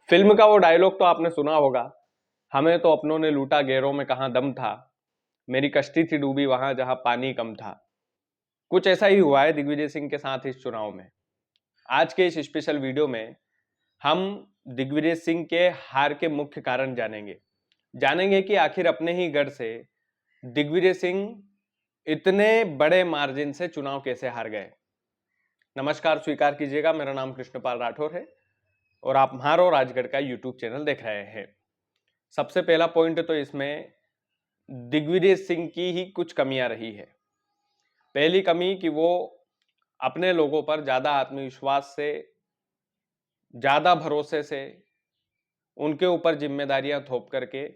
Film का वो dialogue तो आपने सुना होगा, हमें तो अपनों ने लूटा गैरों में कहाँ दम था, मेरी कश्ती थी डूबी वहां जहां पानी कम था। कुछ ऐसा ही हुआ है दिग्विजय सिंह के साथ इस चुनाव में। आज के इस स्पेशल वीडियो में हम दिग्विजय सिंह के हार के मुख्य कारण जानेंगे कि आखिर अपने ही गढ़ से दिग्विजय सिंह इतने बड़े मार्जिन से चुनाव कैसे हार गए। नमस्कार, स्वीकार कीजिएगा, मेरा नाम कृष्णपाल राठौर है और आप म्हारो राजगढ़ का यूट्यूब चैनल देख रहे हैं। सबसे पहला पॉइंट तो इसमें दिग्विजय सिंह की ही कुछ कमियां रही है। पहली कमी कि वो अपने लोगों पर ज्यादा आत्मविश्वास से, ज्यादा भरोसे से उनके ऊपर जिम्मेदारियां थोप करके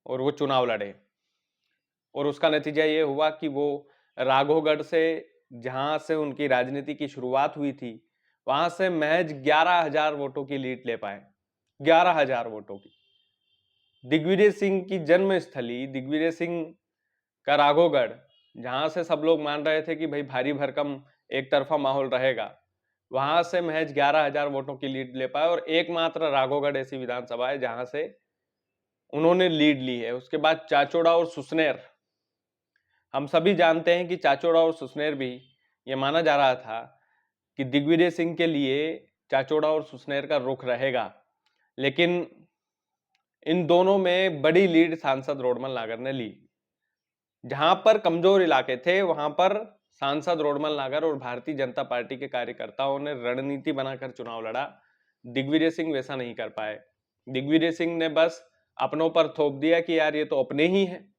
और वो चुनाव लड़े और उसका नतीजा ये हुआ कि वो राघोगढ़ से, जहां से उनकी राजनीति की शुरुआत हुई थी, वहां से महज 11,000 वोटों की लीड ले पाए। 11,000 वोटों की। दिग्विजय सिंह की जन्मस्थली, दिग्विजय सिंह का राघोगढ़, जहां से सब लोग मान रहे थे कि भाई भारी भरकम एक तरफा माहौल रहेगा, वहां से महज 11,000 वोटों की लीड ले पाए और एकमात्र राघोगढ़ ऐसी विधानसभा है जहां से उन्होंने लीड ली है। उसके बाद चाचोड़ा और सुसनेर, हम सभी जानते हैं कि चाचोड़ा और सुसनेर भी ये माना जा रहा था कि दिग्विजय सिंह के लिए चाचोड़ा और सुसनेर का रुख रहेगा, लेकिन इन दोनों में बड़ी लीड सांसद रोडमल नागर ने ली। जहां पर कमजोर इलाके थे वहां पर सांसद रोडमल नागर और भारतीय जनता पार्टी के कार्यकर्ताओं ने रणनीति बनाकर चुनाव लड़ा। दिग्विजय सिंह वैसा नहीं कर पाए। दिग्विजय सिंह ने बस अपनों पर थोप दिया कि यार ये तो अपने ही हैं,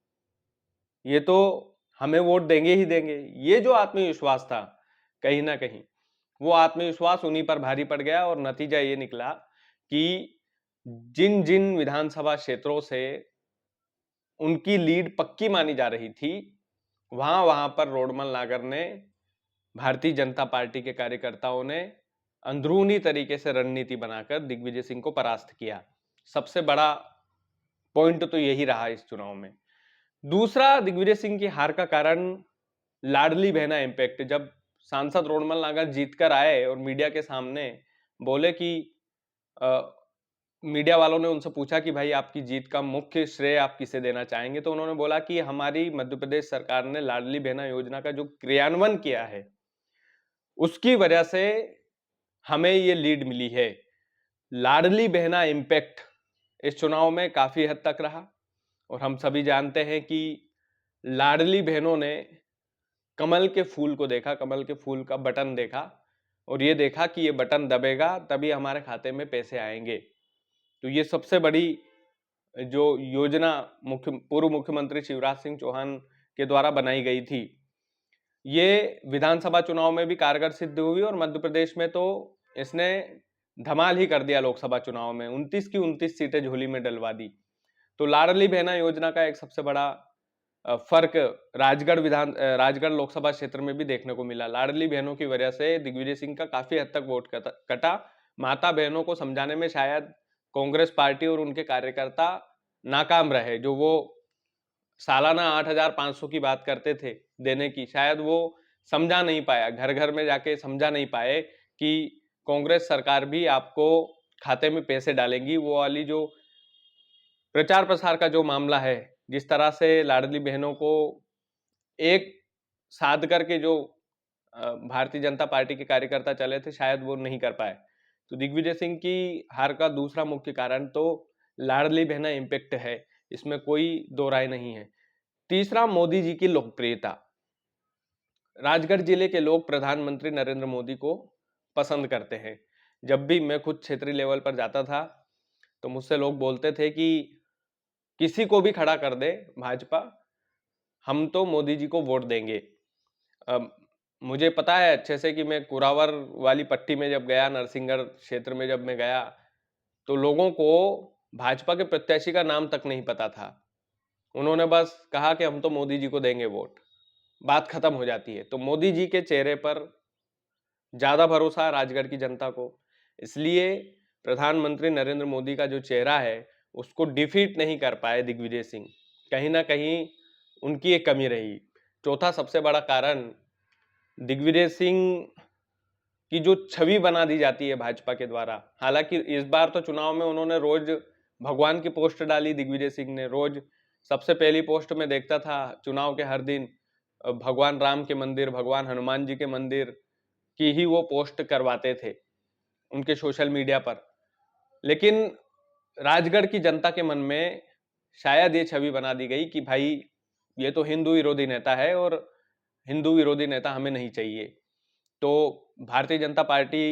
ये तो हमें वोट देंगे ही देंगे। ये जो आत्मविश्वास था, कहीं ना कहीं वो आत्मविश्वास उन्हीं पर भारी पड़ गया और नतीजा ये निकला कि जिन जिन विधानसभा क्षेत्रों से उनकी लीड पक्की मानी जा रही थी, वहां वहां पर रोडमल नागर ने, भारतीय जनता पार्टी के कार्यकर्ताओं ने अंदरूनी तरीके से रणनीति बनाकर दिग्विजय सिंह को परास्त किया। सबसे बड़ा पॉइंट तो यही रहा इस चुनाव में। दूसरा दिग्विजय सिंह की हार का कारण लाडली बहना इंपैक्ट। जब सांसद रोडमल नागर जीतकर आए और मीडिया के सामने बोले कि मीडिया वालों ने उनसे पूछा कि भाई आपकी जीत का मुख्य श्रेय आप किसे देना चाहेंगे, तो उन्होंने बोला कि हमारी मध्य प्रदेश सरकार ने लाडली बहना योजना का जो क्रियान्वयन किया है उसकी वजह से हमें ये लीड मिली है। लाडली बहना इंपैक्ट इस चुनाव में काफी हद तक रहा और हम सभी जानते हैं कि लाडली बहनों ने कमल के फूल को देखा, कमल के फूल का बटन देखा और ये देखा कि ये बटन दबेगा तभी हमारे खाते में पैसे आएंगे। तो ये सबसे बड़ी जो योजना पूर्व मुख्यमंत्री शिवराज सिंह चौहान के द्वारा बनाई गई थी, ये विधानसभा चुनाव में भी कारगर सिद्ध हुई और मध्य प्रदेश में तो इसने धमाल ही कर दिया। लोकसभा चुनाव में 29 की 29 सीटें झोली में डलवा दी। तो लाडली बहना योजना का एक सबसे बड़ा फर्क राजगढ़ लोकसभा क्षेत्र में भी देखने को मिला। लाडली बहनों की वजह से दिग्विजय सिंह का काफी हद तक वोट कटा। माता बहनों को समझाने में शायद कांग्रेस पार्टी और उनके कार्यकर्ता नाकाम रहे। जो वो सालाना 8,500 की बात करते थे देने की, शायद वो समझा नहीं पाया, घर घर में जाके समझा नहीं पाए कि कांग्रेस सरकार भी आपको खाते में पैसे डालेगी। वो वाली जो प्रचार प्रसार का जो मामला है, जिस तरह से लाडली बहनों को एक साध करके जो भारतीय जनता पार्टी के कार्यकर्ता चले थे, शायद वो नहीं कर पाए। तो दिग्विजय सिंह की हार का दूसरा मुख्य कारण तो लाडली बहना इंपैक्ट है, इसमें कोई दो राय नहीं है। तीसरा, मोदी जी की लोकप्रियता। राजगढ़ जिले के लोग प्रधानमंत्री नरेंद्र मोदी को पसंद करते हैं। जब भी मैं खुद क्षेत्रीय लेवल पर जाता था तो मुझसे लोग बोलते थे कि किसी को भी खड़ा कर दे भाजपा, हम तो मोदी जी को वोट देंगे। मुझे पता है अच्छे से कि मैं कुरावर वाली पट्टी में जब गया, नरसिंहगढ़ क्षेत्र में जब मैं गया, तो लोगों को भाजपा के प्रत्याशी का नाम तक नहीं पता था। उन्होंने बस कहा कि हम तो मोदी जी को देंगे वोट, बात खत्म हो जाती है। तो मोदी जी के चेहरे पर ज्यादा भरोसा है राजगढ़ की जनता को, इसलिए प्रधानमंत्री नरेंद्र मोदी का जो चेहरा है उसको डिफीट नहीं कर पाए दिग्विजय सिंह। कहीं ना कहीं उनकी एक कमी रही। चौथा सबसे बड़ा कारण, दिग्विजय सिंह की जो छवि बना दी जाती है भाजपा के द्वारा। हालांकि इस बार तो चुनाव में उन्होंने रोज भगवान की पोस्ट डाली, दिग्विजय सिंह ने रोज सबसे पहली पोस्ट में देखता था चुनाव के हर दिन भगवान राम के मंदिर, भगवान हनुमान जी के मंदिर की ही वो पोस्ट करवाते थे उनके सोशल मीडिया पर। लेकिन राजगढ़ की जनता के मन में शायद ये छवि बना दी गई कि भाई ये तो हिंदू विरोधी नेता है और हिंदू विरोधी नेता हमें नहीं चाहिए। तो भारतीय जनता पार्टी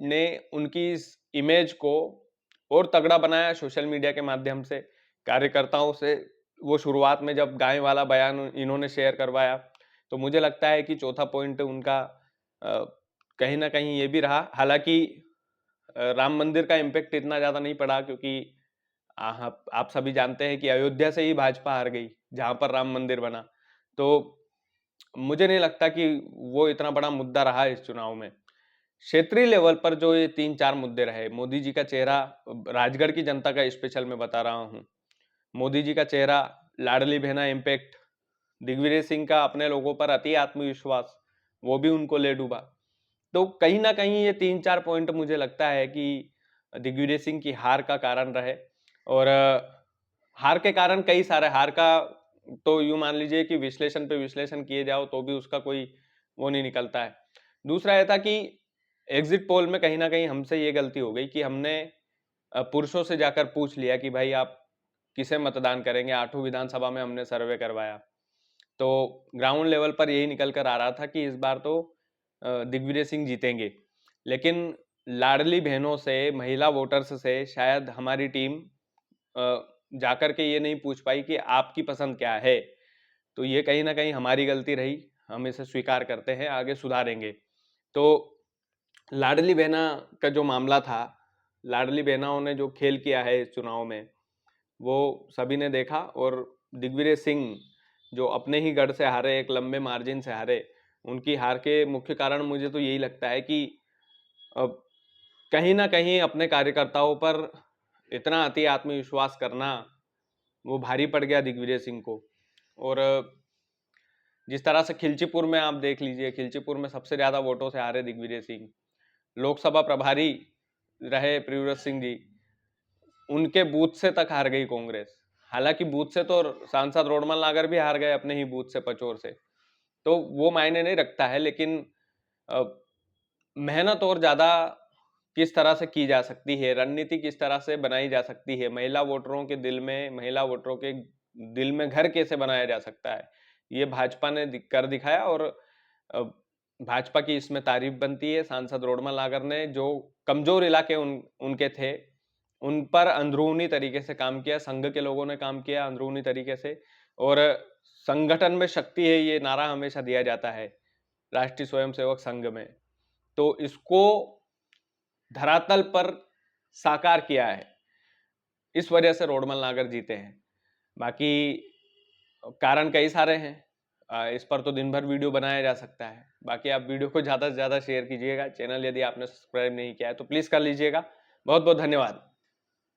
ने उनकी इस इमेज को और तगड़ा बनाया सोशल मीडिया के माध्यम से, कार्यकर्ताओं से। वो शुरुआत में जब गाय वाला बयान इन्होंने शेयर करवाया, तो मुझे लगता है कि चौथा पॉइंट उनका कहीं ना कहीं ये भी रहा। हालांकि राम मंदिर का इम्पैक्ट इतना ज्यादा नहीं पड़ा, क्योंकि आप सभी जानते हैं कि अयोध्या से ही भाजपा हार गई, जहां पर राम मंदिर बना। तो मुझे नहीं लगता कि वो इतना बड़ा मुद्दा रहा इस चुनाव में। क्षेत्रीय लेवल पर जो ये 3-4 मुद्दे रहे, मोदी जी का चेहरा, राजगढ़ की जनता का स्पेशल मैं बता रहा हूँ, मोदी जी का चेहरा, लाडली बहना इम्पैक्ट, दिग्विजय सिंह का अपने लोगों पर अति आत्मविश्वास, वो भी उनको ले डूबा। तो कहीं ना कहीं ये 3-4 पॉइंट मुझे लगता है कि दिग्विजय सिंह की हार का कारण रहे। और हार के कारण कई सारे, हार का तो यूं मान लीजिए कि विश्लेषण पे विश्लेषण किए जाओ तो भी उसका कोई वो नहीं निकलता है। दूसरा ये था कि एग्जिट पोल में कहीं ना कहीं हमसे ये गलती हो गई कि हमने पुरुषों से जाकर पूछ लिया कि भाई आप किसे मतदान करेंगे। 8वीं विधानसभा में हमने सर्वे करवाया, तो ग्राउंड लेवल पर यही निकल कर आ रहा था कि इस बार तो दिग्विजय सिंह जीतेंगे। लेकिन लाडली बहनों से, महिला वोटर्स से शायद हमारी टीम जाकर के ये नहीं पूछ पाई कि आपकी पसंद क्या है। तो ये कहीं ना कहीं हमारी गलती रही, हम इसे स्वीकार करते हैं, आगे सुधारेंगे। तो लाडली बहना का जो मामला था, लाडली बहनाओं ने जो खेल किया है इस चुनाव में, वो सभी ने देखा। और दिग्विजय सिंह जो अपने ही गढ़ से हारे, एक लंबे मार्जिन से हारे, उनकी हार के मुख्य कारण मुझे तो यही लगता है कि अब कहीं ना कहीं अपने कार्यकर्ताओं पर इतना अति आत्मविश्वास करना वो भारी पड़ गया दिग्विजय सिंह को। और जिस तरह से खिलचीपुर में आप देख लीजिए, खिलचीपुर में सबसे ज्यादा वोटों से हारे दिग्विजय सिंह। लोकसभा प्रभारी रहे प्रियव्रत सिंह जी, उनके बूथ से तक हार गई कांग्रेस। हालांकि बूथ से तो सांसद रोडमल नागर भी हार गए अपने ही बूथ से, पचोर से, तो वो मायने नहीं रखता है। लेकिन अ, मेहनत और ज्यादा किस तरह से की जा सकती है, रणनीति किस तरह से बनाई जा सकती है, महिला वोटरों के दिल में, महिला वोटरों के दिल में घर कैसे बनाया जा सकता है, ये भाजपा ने कर दिखाया। और अ, भाजपा की इसमें तारीफ बनती है। सांसद रोडमल नागर ने जो कमजोर इलाके उनके थे, उन पर अंदरूनी तरीके से काम किया, संघ के लोगों ने काम किया अंदरूनी तरीके से। और संगठन में शक्ति है, ये नारा हमेशा दिया जाता है राष्ट्रीय स्वयंसेवक संघ में। तो इसको धरातल पर साकार किया है, इस वजह से रोडमल नागर जीते हैं। बाकी कारण कई सारे हैं, इस पर तो दिन भर वीडियो बनाया जा सकता है। बाकी आप वीडियो को ज़्यादा से ज़्यादा शेयर कीजिएगा। चैनल यदि आपने सब्सक्राइब नहीं किया है तो प्लीज़ कर लीजिएगा। बहुत बहुत धन्यवाद।